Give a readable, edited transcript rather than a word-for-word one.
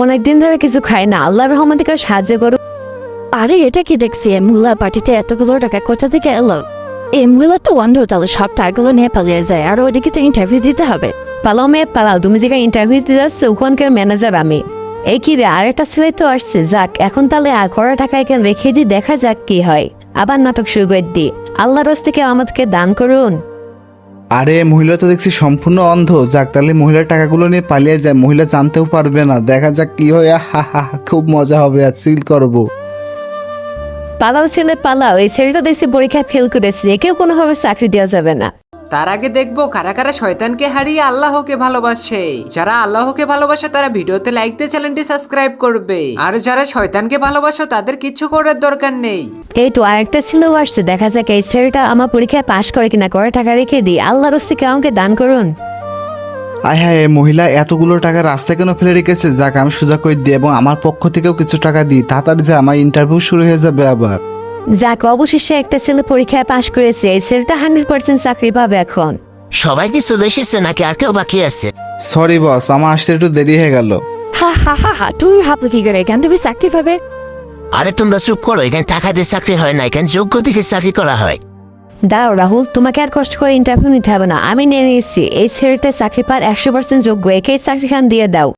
অনেকদিন ধরে কিছু খাই না, আল্লাহর রহমতে কেউ সাহায্য করো। আরে এটা কি দেখছি মুলা পার্টিতে এতগুলো টাকা কোথা থেকে এলো? এই মুলা তো অন্ধ, তাহলে সব টাকাগুলো নিয়ে পালিয়ে যায়, আর ওইদিকে তো ইন্টারভিউ দিতে হবে। পালাও মেয়ে পালাও, তুমি যেখানে ইন্টারভিউ দিতে যাচ্ছ ওখানকার ম্যানেজার আমি। এই কি রে, আরেকটা ছেলে তো আসছে, যাক এখন তাহলে আর কড়া টাকা এখানে রেখে দিই, দেখা যাক কি হয়। আবার নাটক শুরু করে দিই, আল্লাহর হস্তে কেউ আমাদেরকে দান করুন। আরে মহিলা তো দেখছি সম্পূর্ণ অন্ধ। যাক তাহলে মহিলার টাকাগুলো নিয়ে পালিয়ে যায়, মহিলা জানতেও পারবে না। দেখা যাক কি হয়। হা হা হা, খুব মজা হবে, আর সিল করবো। পালাও ছেলে পালাও, এই ছেলেটা দেখছি পরীক্ষায় ফেল করেছে, একেও কোনোভাবে চাকরি দেওয়া যাবে না। তার আগে দেখবো কারা কারা শয়তানকে হারিয়ে আল্লাহকে ভালোবাসে। যারা আল্লাহকে ভালোবাসে তারা ভিডিওতে লাইক দিয়ে চ্যানেলটি সাবস্ক্রাইব করবে, আর যারা শয়তানকে ভালোবাসো তাদের কিচ্ছু করার দরকার নেই। এই তো আরেকটা ছেলেও আসছে, দেখা যাক এই ছেলেটা আমার পরীক্ষায় পাশ করে কিনা, করে টাকা রেখে দিই, আল্লাহর হস্তে কেউ আমাকে দান করুন। আয় হ্যাঁ, এই মহিলা এতগুলো টাকা রাস্তায় কেন ফেলে রেখেছে? যাক আমি সোজা করে দিই এবং আমার পক্ষ থেকেও কিছু টাকা দিই, তাড়াতাড়ি যে আমার ইন্টারভিউ শুরু হয়ে যাবে আবার। যাক অবশেষে একটা ছেলে পরীক্ষায় পাশ করেছে, এই ছেলেটা 100% চাকরি পাবে এখন। সবাই কি চলে এসেছে নাকি আর কেউ বাকি আছে? সরি বস, আমার আসতে একটু দেরি হয়ে গেল। হা হা হা হা, তুমি ভাবলে কি করে এখান তুমি চাকরি পাবে? আরে তোমরা চুপ করো, এখানে টাকা দিয়ে চাকরি হয় না, এখানে যোগ্য দেখে চাকরি করা হয়। দাও রাহুল, তোমাকে আর কষ্ট করে ইন্টারভিউ নিতে হবে না, আমি নিয়ে নিয়েছি। এই ছেলেটা চাকরি পাওয়ার 100% যোগ্য, একে চাকরিখান দিয়ে দাও।